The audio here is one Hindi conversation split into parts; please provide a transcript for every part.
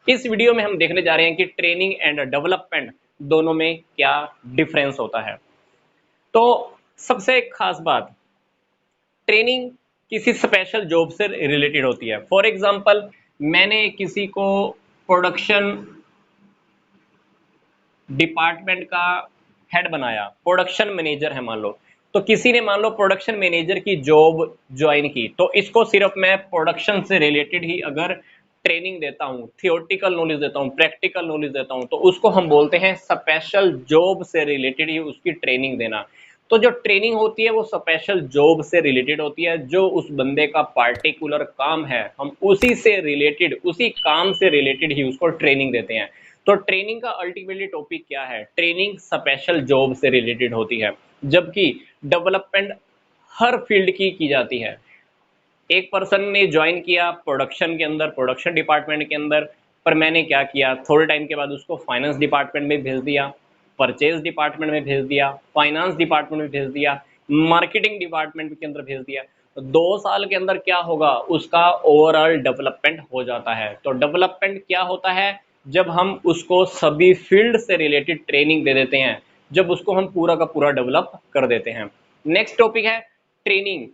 इस वीडियो में हम देखने जा रहे हैं कि ट्रेनिंग एंड डेवलपमेंट दोनों में क्या डिफरेंस होता है। तो सबसे खास बात, ट्रेनिंग किसी स्पेशल जॉब से रिलेटेड होती है। फॉर एग्जांपल, मैंने किसी को प्रोडक्शन डिपार्टमेंट का हेड बनाया, प्रोडक्शन मैनेजर है मान लो। तो किसी ने मान लो प्रोडक्शन मैनेजर की जॉब ज्वाइन की, तो इसको सिर्फ मैं प्रोडक्शन से रिलेटेड ही अगर ट्रेनिंग देता हूँ, थियोरटिकल नॉलेज देता हूँ, प्रैक्टिकल नॉलेज देता हूँ, तो उसको हम बोलते हैं स्पेशल जॉब से रिलेटेड ही उसकी ट्रेनिंग देना। तो जो ट्रेनिंग होती है वो स्पेशल जॉब से रिलेटेड होती है, जो उस बंदे का पार्टिकुलर काम है, हम उसी से रिलेटेड, उसी काम से रिलेटेड ही उसको ट्रेनिंग देते हैं। तो ट्रेनिंग का अल्टीमेटली टॉपिक क्या है? ट्रेनिंग स्पेशल जॉब से रिलेटेड होती है, जबकि डेवलपमेंट हर फील्ड की जाती है। एक पर्सन ने ज्वाइन किया प्रोडक्शन के अंदर, प्रोडक्शन डिपार्टमेंट के अंदर, पर मैंने क्या किया, थोड़े टाइम के बाद उसको फाइनेंस डिपार्टमेंट में भेज दिया, परचेज डिपार्टमेंट में भेज दिया, फाइनेंस डिपार्टमेंट में भेज दिया, मार्केटिंग डिपार्टमेंट के अंदर भेज दिया। तो 2 साल के अंदर क्या होगा, उसका ओवरऑल डेवलपमेंट हो जाता है। तो डेवलपमेंट क्या होता है? जब हम उसको सभी फील्ड से रिलेटेड ट्रेनिंग दे देते हैं, जब उसको हम पूरा का पूरा डेवलप कर देते हैं। नेक्स्ट टॉपिक है ट्रेनिंग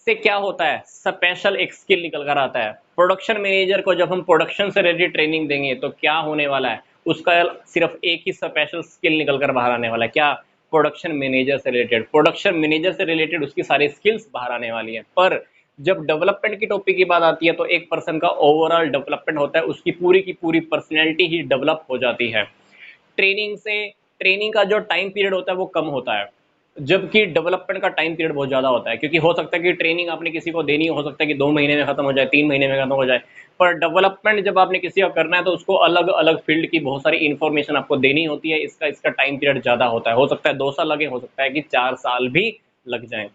से क्या होता है, स्पेशल एक स्किल निकल कर आता है। प्रोडक्शन मैनेजर को जब हम प्रोडक्शन से रिलेटेड ट्रेनिंग देंगे तो क्या होने वाला है, उसका सिर्फ एक ही स्पेशल स्किल निकल कर बाहर आने वाला है। क्या? प्रोडक्शन मैनेजर से रिलेटेड, प्रोडक्शन मैनेजर से रिलेटेड उसकी सारी स्किल्स बाहर आने वाली है। पर जब डेवलपमेंट की टॉपिक की बात आती है तो एक पर्सन का ओवरऑल डेवलपमेंट होता है, उसकी पूरी की पूरी पर्सनैलिटी ही डेवलप हो जाती है। ट्रेनिंग से, ट्रेनिंग का जो टाइम पीरियड होता है वो कम होता है, जबकि डेवलपमेंट का टाइम पीरियड बहुत ज़्यादा होता है। क्योंकि हो सकता है कि ट्रेनिंग आपने किसी को देनी हो सकता है कि 2 महीने में खत्म हो जाए, 3 महीने में खत्म हो जाए। पर डेवलपमेंट जब आपने किसी का करना है तो उसको अलग अलग फील्ड की बहुत सारी इन्फॉर्मेशन आपको देनी होती है। इसका इसका टाइम पीरियड ज़्यादा होता है, हो सकता है 2 साल लगे, हो सकता है कि 4 साल भी लग जाए।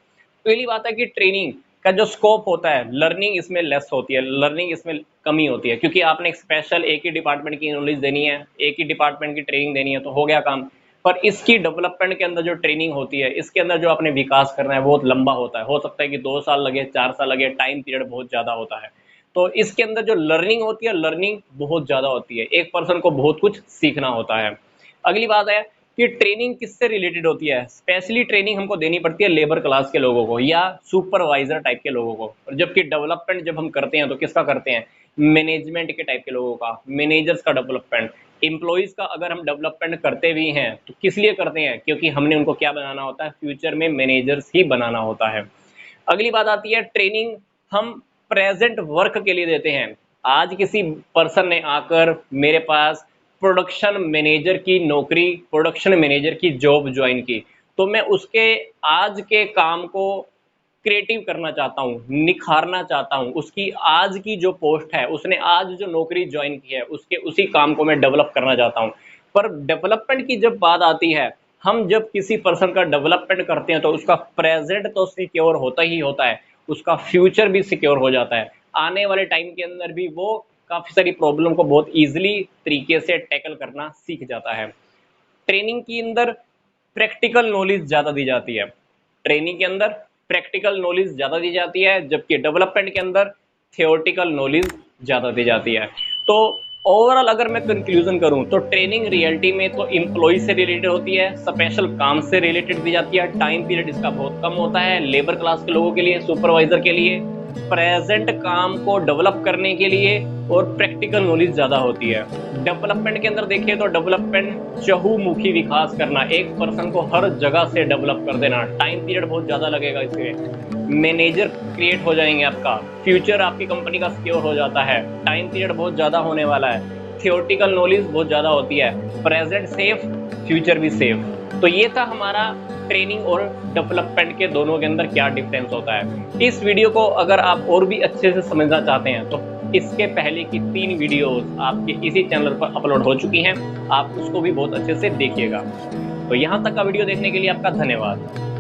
तो यही बात है कि ट्रेनिंग का जो स्कोप होता है, लर्निंग इसमें लेस होती है, लर्निंग इसमें कमी होती है, क्योंकि आपने एक स्पेशल एक ही डिपार्टमेंट की नॉलेज देनी है, एक ही डिपार्टमेंट की ट्रेनिंग देनी है, तो हो गया काम। पर इसकी डेवलपमेंट के अंदर जो ट्रेनिंग होती है, इसके अंदर जो आपने विकास करना है बहुत लंबा होता है, हो सकता है कि 2 साल लगे, 4 साल लगे, टाइम पीरियड बहुत ज़्यादा होता है। तो इसके अंदर जो लर्निंग होती है, लर्निंग बहुत ज़्यादा होती है, एक पर्सन को बहुत कुछ सीखना होता है। अगली बात है कि ट्रेनिंग किससे रिलेटेड होती है। स्पेशली ट्रेनिंग हमको देनी पड़ती है लेबर क्लास के लोगों को या सुपरवाइजर टाइप के लोगों को, जबकि डेवलपमेंट जब हम करते हैं तो किसका करते हैं? मैनेजमेंट के टाइप के लोगों का, मैनेजर्स का डेवलपमेंट। एम्प्लॉयज़ का अगर हम डेवलपमेंट करते भी हैं तो किस लिए करते हैं? क्योंकि हमने उनको क्या बनाना होता है, फ्यूचर में मैनेजर्स ही बनाना होता है। अगली बात आती है ट्रेनिंग हम प्रेजेंट वर्क के लिए देते हैं। आज किसी पर्सन ने आकर मेरे पास प्रोडक्शन मैनेजर की नौकरी, प्रोडक्शन मैनेजर की जॉब ज्वाइन की, तो मैं उसके आज के काम को क्रिएटिव करना चाहता हूँ, निखारना चाहता हूँ। उसकी आज की जो पोस्ट है, उसने आज जो नौकरी ज्वाइन की है, उसके उसी काम को मैं डेवलप करना चाहता हूँ। पर डेवलपमेंट की जब बात आती है, हम जब किसी पर्सन का डेवलपमेंट करते हैं तो उसका प्रेजेंट तो सिक्योर होता ही होता है, उसका फ्यूचर भी सिक्योर हो जाता है। आने वाले टाइम के अंदर भी वो काफ़ी सारी प्रॉब्लम को बहुत ईजिली तरीके से टैकल करना सीख जाता है। ट्रेनिंग के अंदर प्रैक्टिकल नॉलेज ज़्यादा दी जाती है, ट्रेनिंग के अंदर प्रैक्टिकल नॉलेज ज़्यादा दी जाती है, जबकि डेवलपमेंट के अंदर थियोरटिकल नॉलेज ज़्यादा दी जाती है। तो ओवरऑल अगर मैं कंक्लूजन करूं तो ट्रेनिंग रियलिटी में तो एम्प्लॉय से रिलेटेड होती है, स्पेशल काम से रिलेटेड दी जाती है, टाइम पीरियड इसका बहुत कम होता है, लेबर क्लास के लोगों के लिए, सुपरवाइजर के लिए, प्रेजेंट काम को डेवलप करने के लिए, और प्रैक्टिकल नॉलेज ज़्यादा होती है। डेवलपमेंट के अंदर देखिए तो डेवलपमेंट चहुमुखी विकास करना, एक पर्सन को हर जगह से डेवलप कर देना, टाइम पीरियड बहुत ज़्यादा लगेगा, इसमें मैनेजर क्रिएट हो जाएंगे, आपका फ्यूचर आपकी कंपनी का सिक्योर हो जाता है, टाइम पीरियड बहुत ज़्यादा होने वाला है, थियोरटिकल नॉलेज बहुत ज़्यादा होती है, प्रेजेंट सेफ, फ्यूचर भी सेफ। तो ये था हमारा ट्रेनिंग और डेवलपमेंट के दोनों के अंदर क्या डिफरेंस होता है। इस वीडियो को अगर आप और भी अच्छे से समझना चाहते हैं तो इसके पहले की 3 वीडियोस आपके इसी चैनल पर अपलोड हो चुकी हैं, आप उसको भी बहुत अच्छे से देखिएगा। तो यहाँ तक का वीडियो देखने के लिए आपका धन्यवाद।